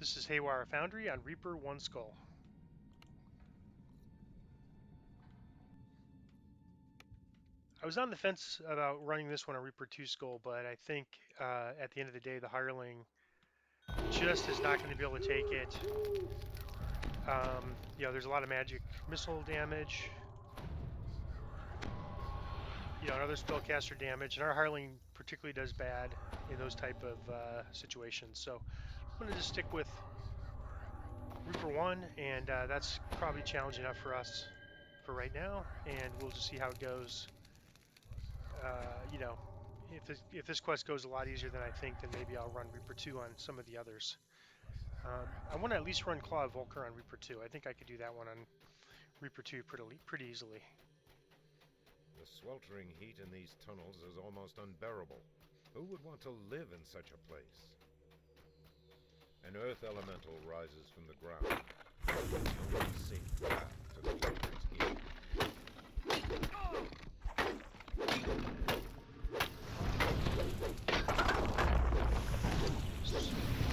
This is Haywire Foundry on Reaper 1 Skull. I was on the fence about running this one on Reaper 2 Skull, but I think at the end of the day, the hireling just is not going to be able to take it. There's a lot of magic missile damage, and other spellcaster damage, and our hireling particularly does bad in those type of situations. So I'm going to just stick with Reaper 1, and that's probably challenging enough for us for right now, and we'll just see how it goes. If this quest goes a lot easier than I think, then maybe I'll run Reaper 2 on some of the others. I want to at least run Claw of Volker on Reaper 2. I think I could do that one on Reaper 2 pretty easily. The sweltering heat in these tunnels is almost unbearable. Who would want to live in such a place? An earth elemental rises from the ground. The only safe path to the Reaper's gate.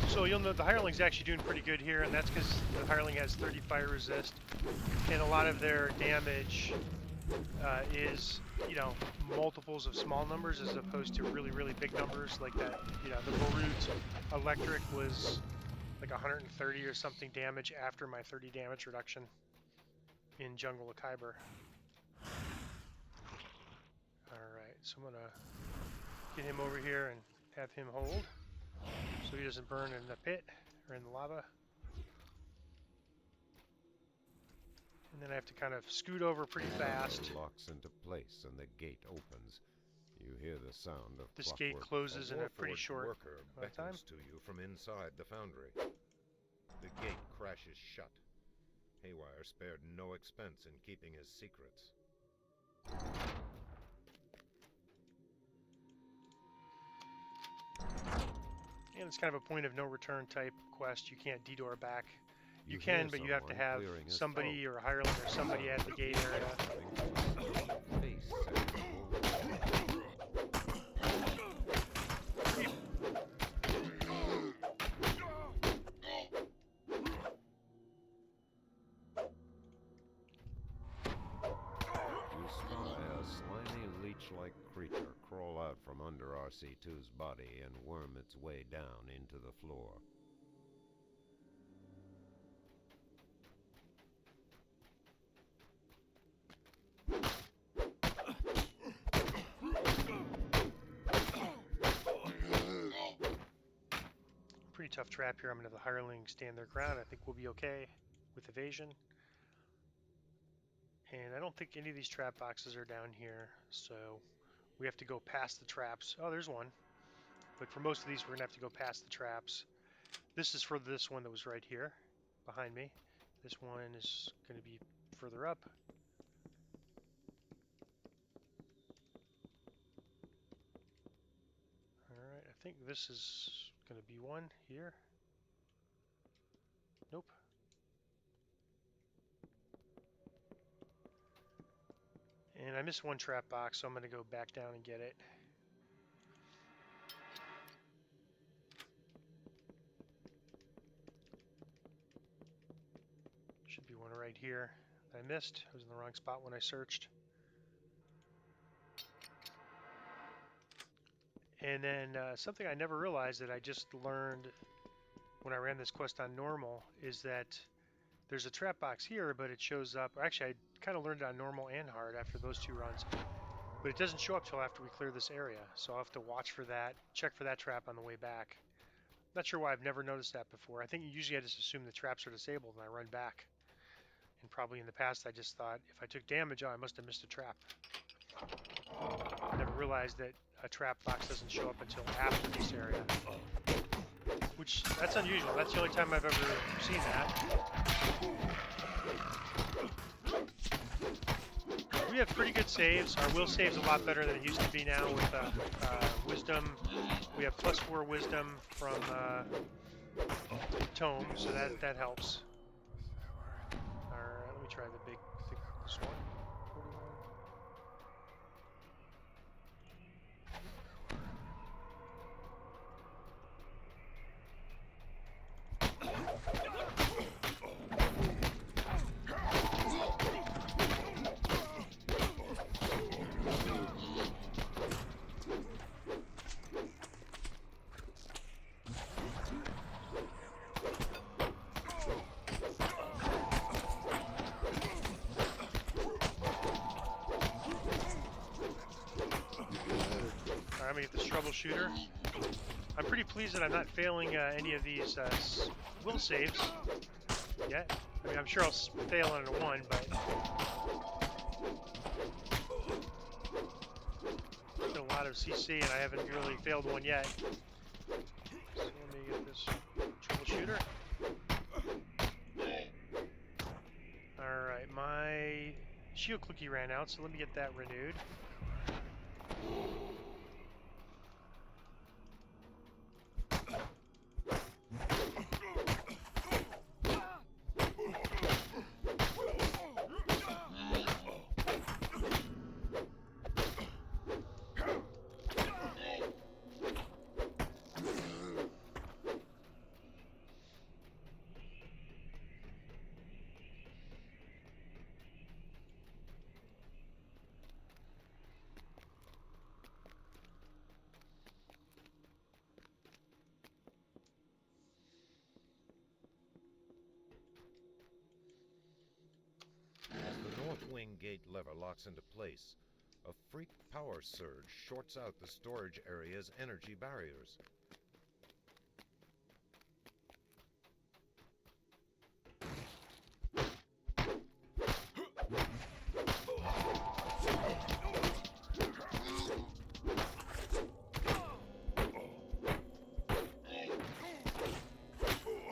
So you'll know the hireling's actually doing pretty good here, and that's because the hireling has 30 fire resist, and a lot of their damage is multiples of small numbers as opposed to really big numbers like that. The Vorut electric was like 130 or something damage after my 30 damage reduction in Jungle of Kyber. Alright, so I'm gonna get him over here and have him hold so he doesn't burn in the pit or in the lava. And then I have to kind of scoot over pretty fast. It locks into place and the gate opens. You hear the sound of this clockwork. Gate closes in a pretty short worker beckons time. to you from inside the foundry. The gate crashes shut. Haywire spared no expense in keeping his secrets. And it's kind of a point of no return type quest. You can't DDO back. You can, but you have to have somebody or a hireling or somebody at the gate area. You spy a slimy leech-like creature crawl out from under RC2's body and worm its way down into the floor. Pretty tough trap here. I'm going to have the hireling stand their ground. I think we'll be okay with evasion. And I don't think any of these trap boxes are down here, so we have to go past the traps. Oh, there's one. But for most of these, we're going to have to go past the traps. This is for this one that was right here behind me. This one is going to be further up. Alright, I think this is going to be one here. Nope. And I missed one trap box, so I'm going to go back down and get it. Should be one right here that I missed. I was in the wrong spot when I searched. And then something I never realized that I just learned when I ran this quest on normal is that there's a trap box here, but it shows up. Actually, I kind of learned it on normal and hard after those two runs. But it doesn't show up till after we clear this area. So I'll have to watch for that, check for that trap on the way back. Not sure why I've never noticed that before. I think usually I just assume the traps are disabled and I run back. And probably in the past I just thought if I took damage, oh, I must have missed a trap. I never realized that a trap box doesn't show up until after this area. Which, that's unusual. That's the only time I've ever seen that. We have pretty good saves. Our will save's a lot better than it used to be now with wisdom. We have +4 wisdom from Tome, so that helps. Alright, let me try this one. 41. troubleshooter. I'm pretty pleased that I'm not failing any of these will saves yet. I mean, I'm sure I'll fail on a 1, but I've done a lot of CC and I haven't really failed one yet. So let me get this troubleshooter. Alright, my shield cookie ran out, so let me get that renewed. As the north wing gate lever locks into place, a freak power surge shorts out the storage area's energy barriers.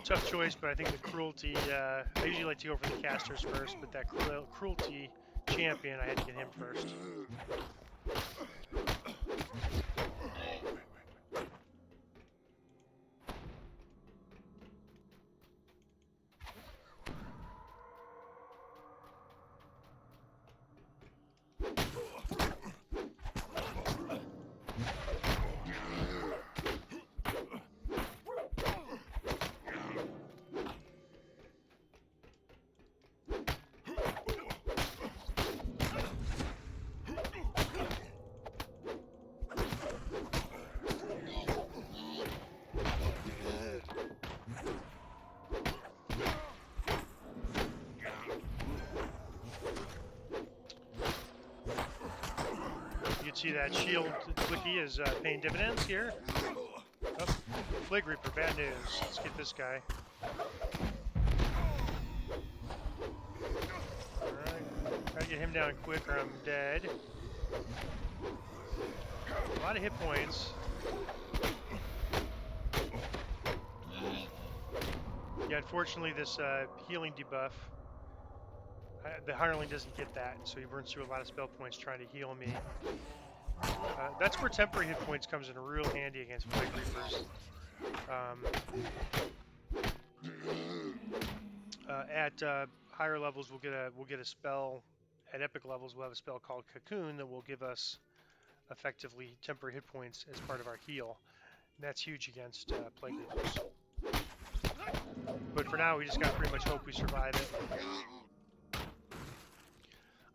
Tough choice, but I think the cruelty, I usually like to go for the casters first, but that cruelty champion, I had to get him first. See that shield clicky is paying dividends here. Oh, Plague Reaper, bad news. Let's get this guy. Alright, try to get him down quick or I'm dead. A lot of hit points. Yeah, unfortunately this healing debuff, the hireling doesn't get that, so he burns through a lot of spell points trying to heal me. That's where temporary hit points comes in real handy against Plague Reapers. At higher levels, we'll get a spell. At epic levels, we'll have a spell called Cocoon that will give us effectively temporary hit points as part of our heal. And that's huge against Plague Reapers. But for now, we just got to pretty much hope we survive it.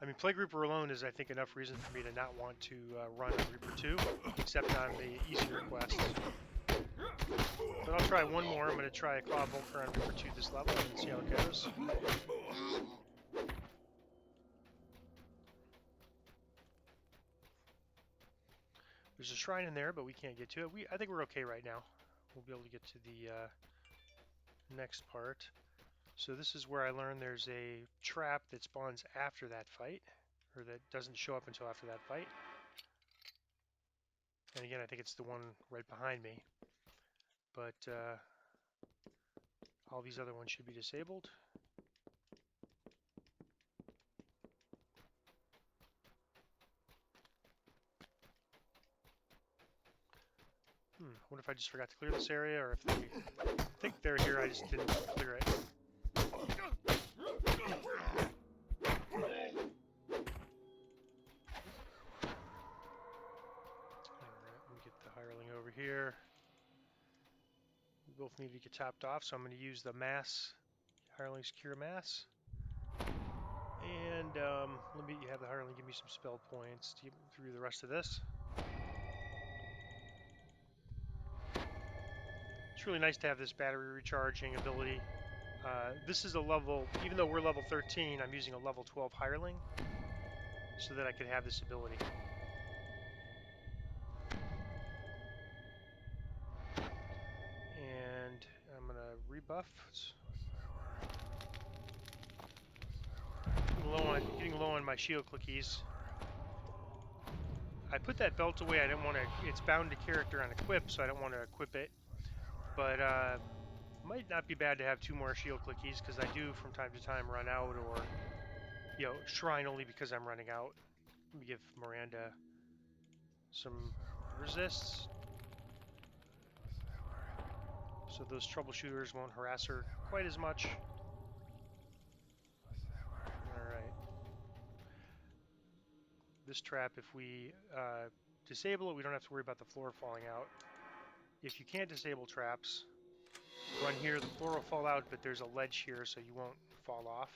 I mean, Plague Reaper alone is, I think, enough reason for me to not want to run on Reaper 2, except on the easier quests. But I'll try one more. I'm going to try a Claw Volker on Reaper 2 this level and see how it goes. There's a shrine in there, but we can't get to it. I think we're okay right now. We'll be able to get to the next part. So this is where I learned there's a trap that spawns after that fight, or that doesn't show up until after that fight. And again, I think it's the one right behind me. But all these other ones should be disabled. What if I just forgot to clear this area, or if they think they're here, I just didn't clear it. Here. We both need to get topped off, so I'm going to use the mass, Hireling's Cure Mass. And let me have the Hireling give me some spell points to get through the rest of this. It's really nice to have this battery recharging ability. This is a level, even though we're level 13, I'm using a level 12 Hireling so that I could have this ability. buff. It's getting low on my shield clickies. I put that belt away. I didn't want to. It's bound to character on equip, so I don't want to equip it. But might not be bad to have 2 more shield clickies because I do from time to time run out, or shrine only because I'm running out. Let me give Miranda some resists, so those troubleshooters won't harass her quite as much. Alright. This trap, if we disable it, we don't have to worry about the floor falling out. If you can't disable traps, run here, the floor will fall out, but there's a ledge here, so you won't fall off.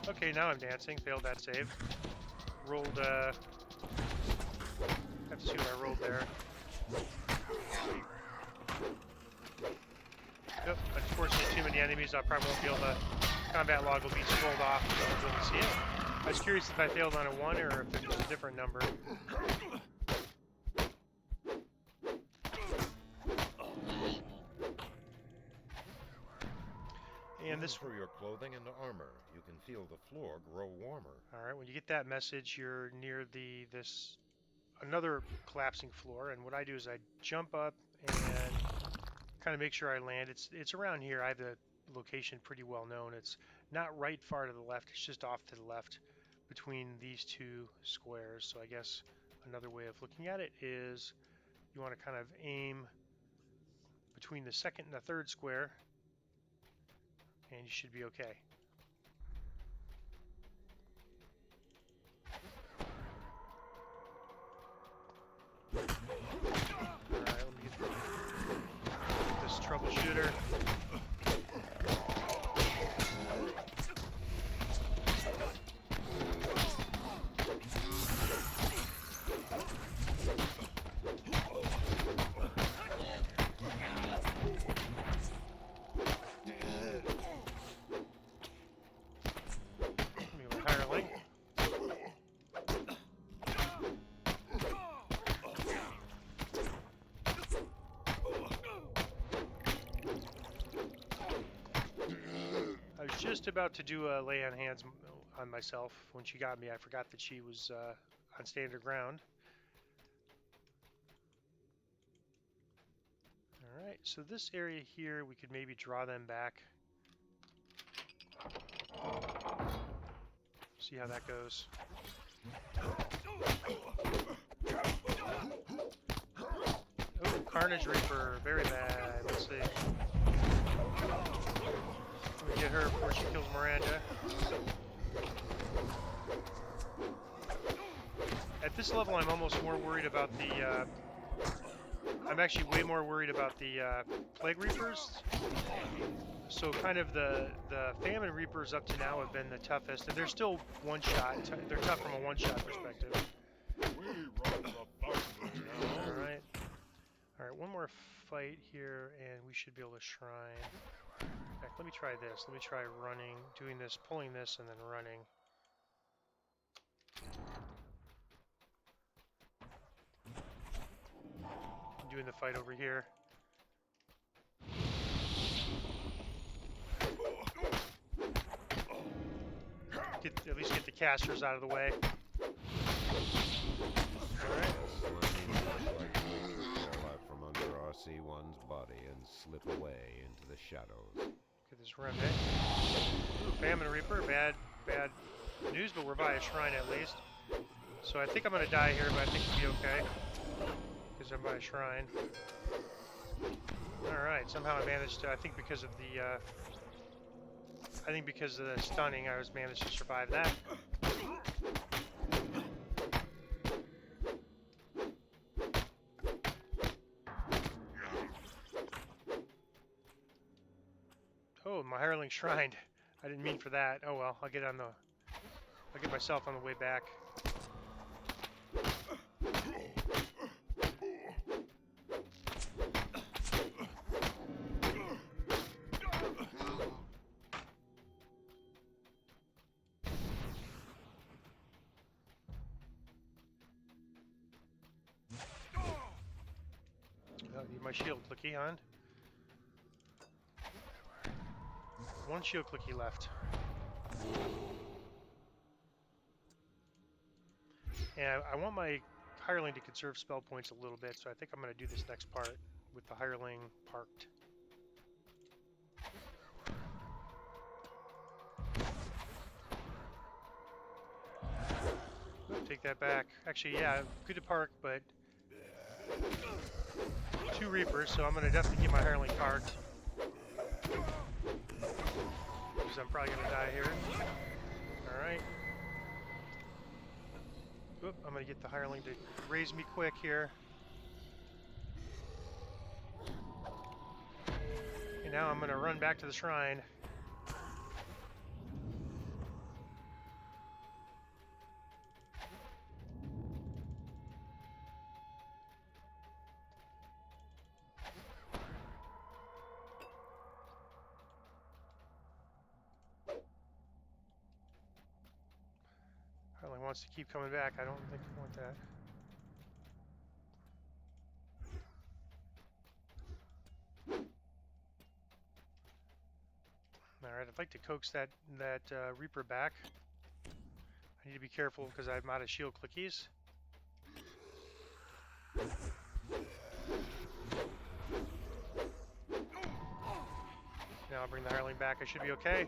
Okay, now I'm dancing. Failed that save. Rolled, have to see what I rolled there. Yep, unfortunately too many enemies. I probably won't be able to, combat log will be scrolled off, so I won't be able to see it. I was curious if I failed on a 1 or if it was a different number. And this for your clothing and armor. You can feel the floor grow warmer. Alright, when you get that message, you're near another collapsing floor, and what I do is I jump up and kind of make sure I land. It's around here. I have the location pretty well known. It's not right far to the left, it's just off to the left between these 2 squares. So I guess another way of looking at it is you want to kind of aim between the 2nd and the 3rd square, and you should be okay. Alright, let me get this troubleshooter. Just about to do a lay on hands on myself when she got me. I forgot that she was on standard ground. Alright, so this area here, we could maybe draw them back. See how that goes. Oh, Carnage Reaper, very bad. Let's see. We get her before she kills Miranda. At this level, I'm almost more worried about the. I'm actually way more worried about the Plague Reapers. So kind of the Famine Reapers up to now have been the toughest, and they're still one-shot. They're tough from a one-shot perspective. Alright. Alright, one more fight here, and we should be able to shrine. In fact, let me try this. Let me try running, doing this, pulling this, and then running. I'm doing the fight over here. At least get the casters out of the way. Alright. Out from under RC1's body and slip away into the shadows. Get this remnant. Ooh, Famine Reaper, bad news, but we're by a shrine at least. So I think I'm gonna die here, but I think we'll be okay. Because I'm by a shrine. Alright, somehow I managed to, I think because of the stunning, I was managed to survive that. Oh, my hireling shrined. I didn't mean for that. Oh well, I'll get myself on the way back. my shield clicky on. One shield clicky left. And I want my hireling to conserve spell points a little bit, so I think I'm going to do this next part with the hireling parked. Oop, take that back. Actually, yeah, good to park, but 2 Reapers, so I'm going to definitely keep my hireling parked. Because I'm probably going to die here. Alright. Oop, I'm going to get the hireling to raise me quick here. And now I'm going to run back to the shrine. Hireling wants to keep coming back. I don't think I want that. Alright, I'd like to coax that Reaper back. I need to be careful because I'm out of shield clickies. Now I'll bring the hireling back. I should be okay.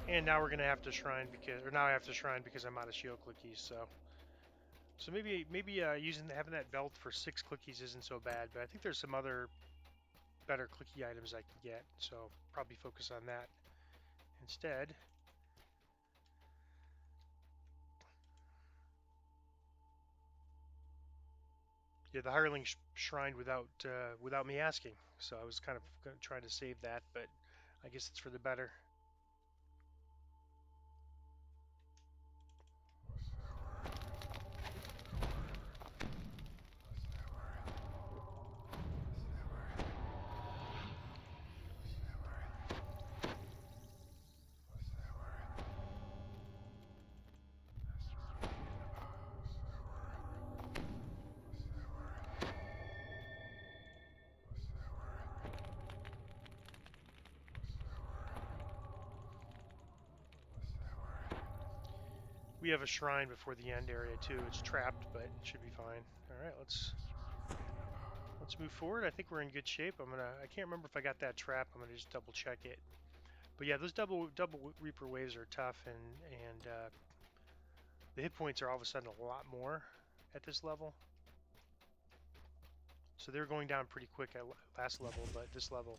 And now we're gonna have to shrine now I have to shrine because I'm out of shield clickies. So maybe having that belt for 6 clickies isn't so bad. But I think there's some other better clicky items I can get. So probably focus on that instead. Yeah, the hireling shrined without me asking, so I was kind of trying to save that, but I guess it's for the better. We have a shrine before the end area too. It's trapped, but it should be fine. All right, let's move forward. I think we're in good shape. I can't remember if I got that trap. I'm gonna just double check it. But yeah, those double Reaper waves are tough, and the hit points are all of a sudden a lot more at this level. So they're going down pretty quick at last level, but this level,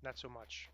not so much.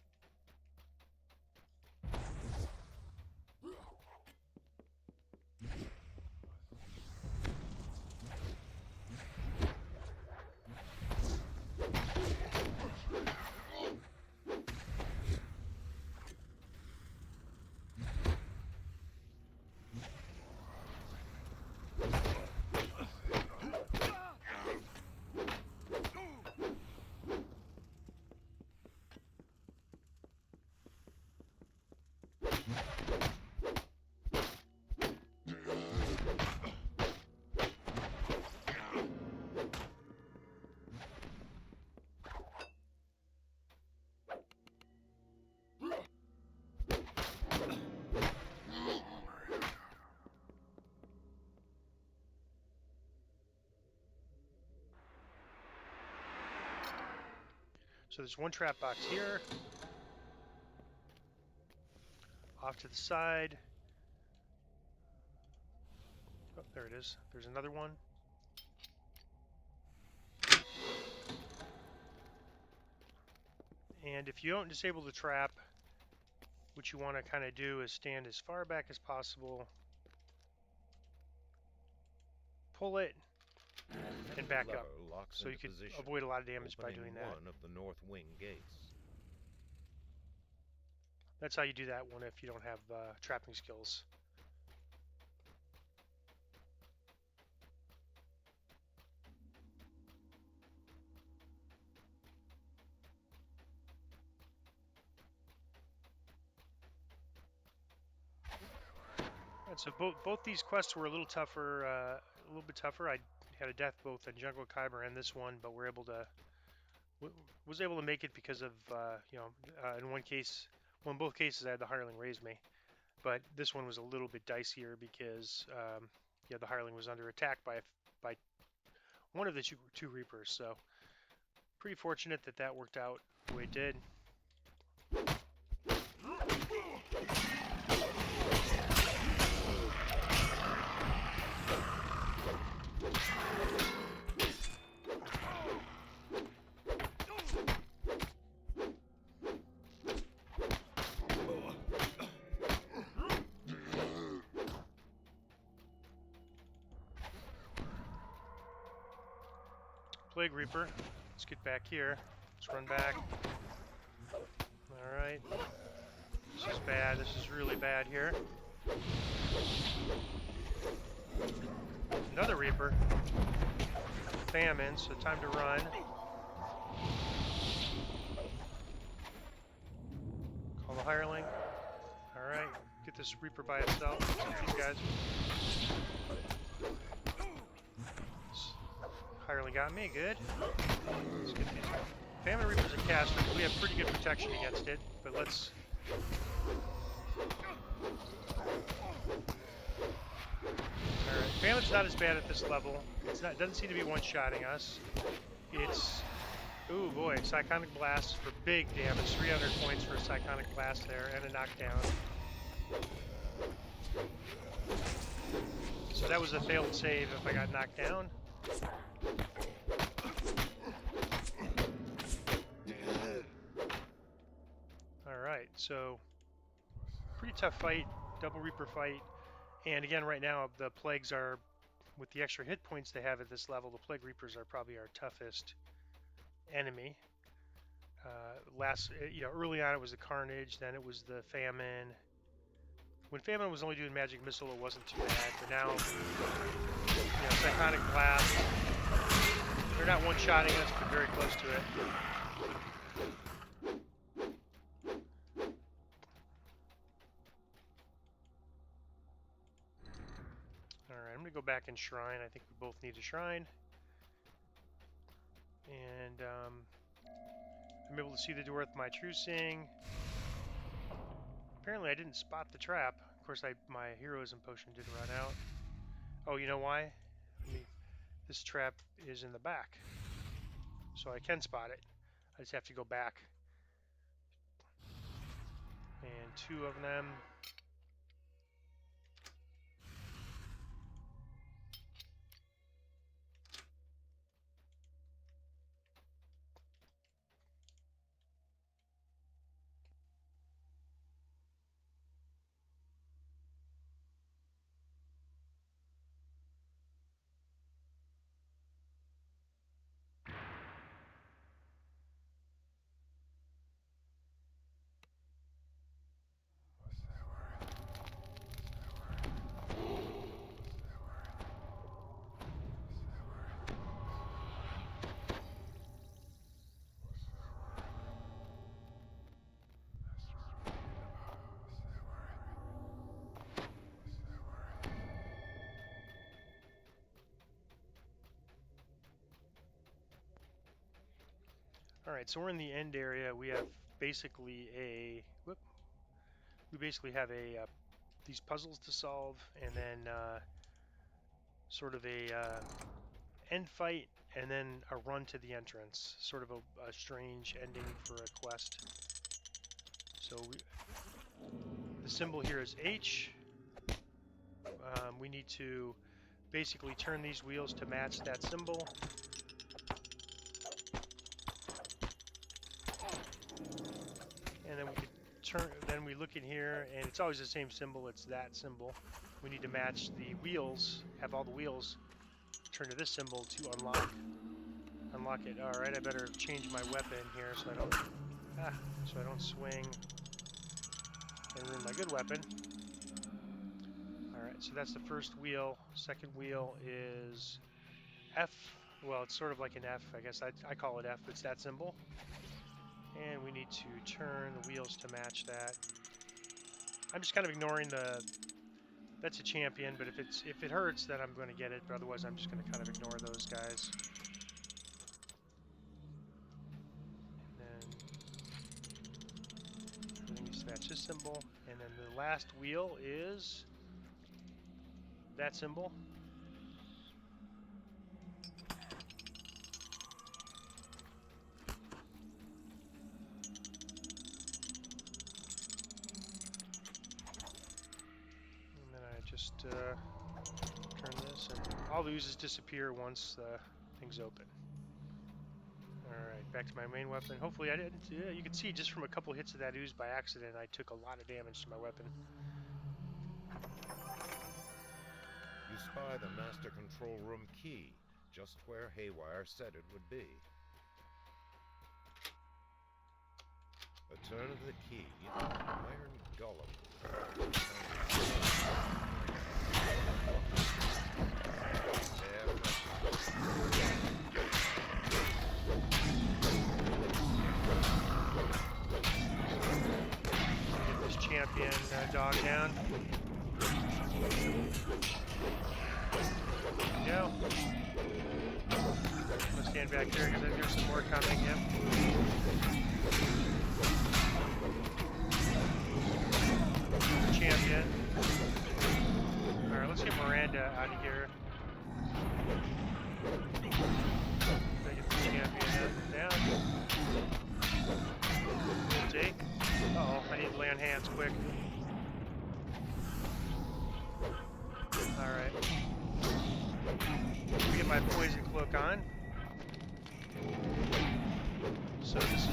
So there's one trap box here. Off to the side. Oh, there it is. There's another one. And if you don't disable the trap, what you want to kind of do is stand as far back as possible, pull it, and back up. So you could avoid a lot of damage by doing that. One of the north wing gates. That's how you do that one if you don't have trapping skills. So both these quests were a little tougher, a little bit tougher. I had a death both in Jungle Kyber and this one, but we're able to was able to make it because of in one case, well, in both cases I had the hireling raise me, but this one was a little bit dicier because the hireling was under attack by one of the two reapers. So pretty fortunate that that worked out the way it did. Plague Reaper. Let's get back here. Let's run back. Alright. This is bad. This is really bad here. Another Reaper. Famine, so time to run. Call the hireling. Alright. Get this Reaper by itself. These guys. Hireling got me, good. Let's get these. Famine Reaper's a caster, we have pretty good protection against it, but let's... Alright, Famine's not as bad at this level. It doesn't seem to be one-shotting us. It's... Ooh boy, Psychonic Blast for big damage. 300 points for a Psychonic Blast there, and a knockdown. So that was a failed save if I got knocked down. Alright, so pretty tough fight, double Reaper fight, and again right now the plagues are, with the extra hit points they have at this level, the Plague Reapers are probably our toughest enemy. Early on it was the Carnage, then it was the Famine. When Famine was only doing Magic Missile it wasn't too bad, but now, Psychonic Blast, they're not one-shotting us, but very close to it. Alright, I'm going to go back and Shrine. I think we both need a Shrine. And I'm able to see the door with my True Seeing. Apparently I didn't spot the trap. Of course, my Heroism Potion did run out. Oh, you know why? This trap is in the back. So I can spot it. I just have to go back. And two of them. Alright, so we're in the end area. We have basically these puzzles to solve, and then sort of a end fight, and then a run to the entrance. Sort of a strange ending for a quest. So the symbol here is H. We need to basically turn these wheels to match that symbol. And then we could then we look in here, and it's always the same symbol, it's that symbol. We need to match the wheels, have all the wheels turn to this symbol to unlock it. Alright, I better change my weapon here so I don't swing and ruin my good weapon. Alright, so that's the first wheel. Second wheel is F. Well, it's sort of like an F, I guess I call it F, it's that symbol. And we need to turn the wheels to match that. I'm just kind of ignoring the That's a champion, but if it hurts, then I'm going to get it. But otherwise, I'm just going to kind of ignore those guys. And then everything needs to match this symbol. And then the last wheel is that symbol. And then I just turn this, and all the oozes disappear once the thing's open. Alright, back to my main weapon. Hopefully I didn't... Yeah, you can see just from a couple hits of that ooze by accident, I took a lot of damage to my weapon. You spy the master control room key, just where Haywire said it would be. A turn of the key, iron golem. Get this champion dog down. There we go. I'm gonna stand back here because there's some more coming. Yep. Champion. Alright, let's get Miranda out of here. Get the champion down. Take. Uh-oh, I need to lay on hands quick. Alright. Let me get my poison cloak on. So this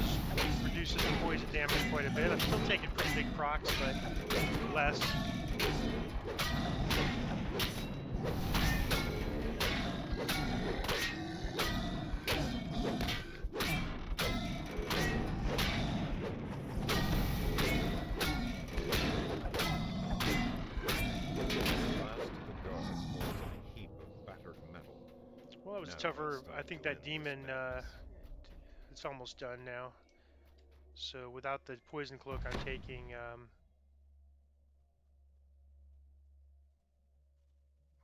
reduces the poison damage quite a bit. I'm still taking pretty big procs, but less. Well, that was tougher. I think that demon, it's almost done now. So without the poison cloak, I'm taking,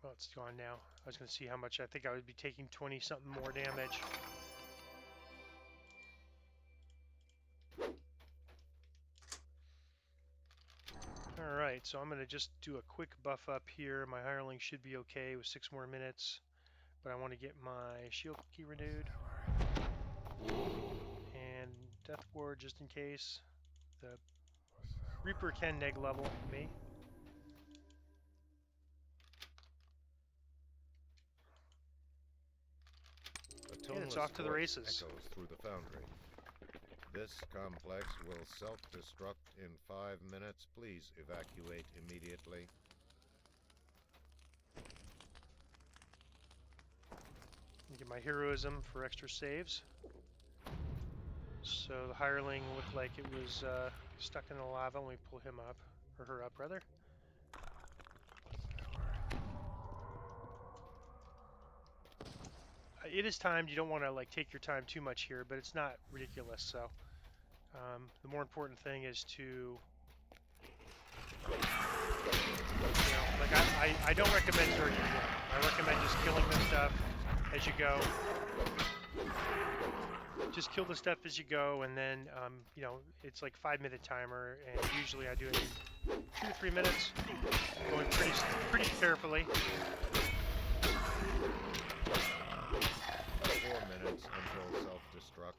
well, it's gone now. I was going to see how much. I think I would be taking 20-something more damage. Alright, so I'm going to just do a quick buff up here. My hireling should be okay with 6 more minutes. But I want to get my shield key renewed. And Death Ward just in case. The Reaper can neg level me. And it's off to the races. Echoes through the foundry. This complex will self-destruct in 5 minutes. Please evacuate immediately. Get my heroism for extra saves. So the hireling looked like it was stuck in the lava. Let me pull him up, or her up rather. It is timed. You don't want to like take your time too much here, but it's not ridiculous. So the more important thing is to, you know, like I don't recommend starting again. I recommend just killing the stuff as you go. Just kill the stuff as you go, and then you know, it's like 5-minute timer, and usually I do it in 2 to 3 minutes, going pretty carefully. 4 minutes until self-destruct.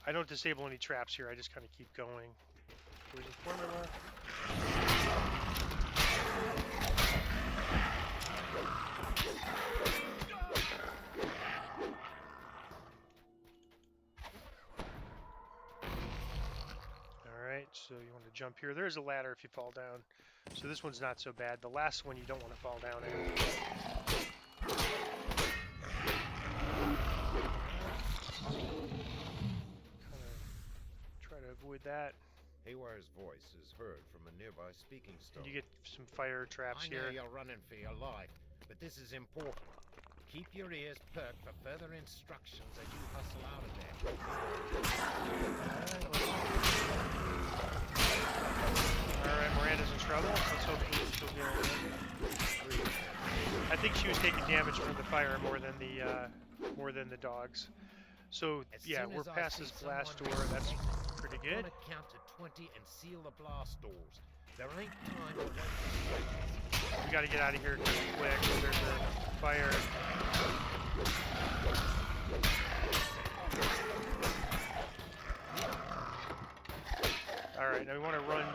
I don't disable any traps here. I just kind of keep going. Poison formula. Alright, so you want to jump here. There's a ladder if you fall down. So this one's not so bad. The last one you don't want to fall down in. Try to avoid that. Haywire's voice is heard from a nearby speaking stone. And you get some fire traps here. I know you're running for your life, but this is important. Keep your ears perked for further instructions as you hustle out of there. Alright, Miranda's in trouble. Let's hope she'll be alright. I think she was taking damage from the fire more than the dogs. So yeah, we're past this blast door. That's pretty good. Gonna count to 20 and seal the blast doors. There ain't time to wait. We got to get out of here quick. There's a fire. All right, now we want to run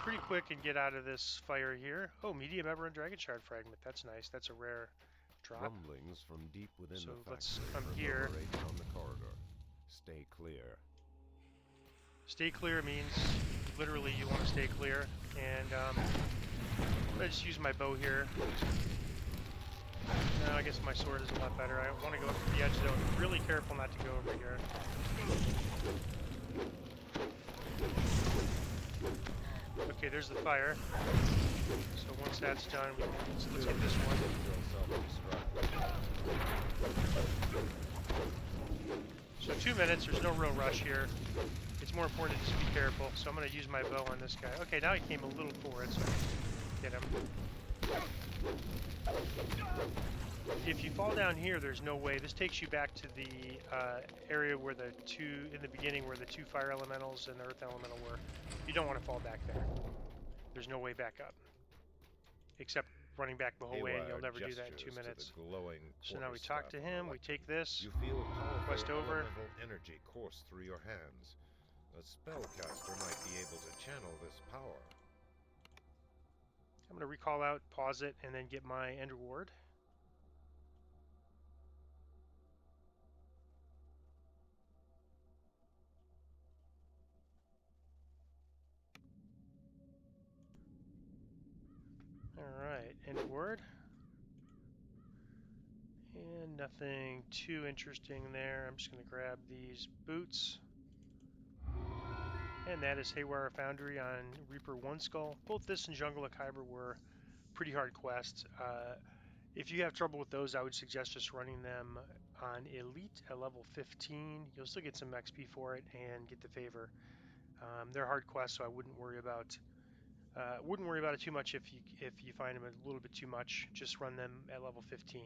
pretty quick and get out of this fire here. Oh, medium Everrun Dragon Shard fragment. That's nice. That's a rare drop. Rumblings from deep within So the let's factory come here. reverberate down the corridor. Stay clear. Stay clear means literally you want to stay clear. And let's just use my bow here. No, I guess my sword is a lot better. I want to go up to the edge though. Really careful not to go over here. Okay, there's the fire. So once that's done, let's hit this one. So 2 minutes, there's no real rush here. It's more important to just be careful. So I'm going to use my bow on this guy. Okay, now he came a little forward, so I can get him. If you fall down here, there's no way. This takes you back to the area where in the beginning, where the two fire elementals and the earth elemental were. You don't want to fall back there. There's no way back up. Except running back the whole way, and you'll never do that in 2 minutes. So now we talk to him, we take this, You feel quest over. elemental energy course through your hands. A spellcaster might be able to channel this power. I'm going to recall out, pause it, and then get my end reward. Alright, end reward. And nothing too interesting there. I'm just going to grab these boots. And that is Haywire Foundry on Reaper 1 Skull. Both this and Jungle of Kyber were pretty hard quests. If you have trouble with those, I would suggest just running them on Elite at level 15. You'll still get some XP for it and get the favor. They're hard quests, so I wouldn't worry about it too much if you find them a little bit too much. Just run them at level 15.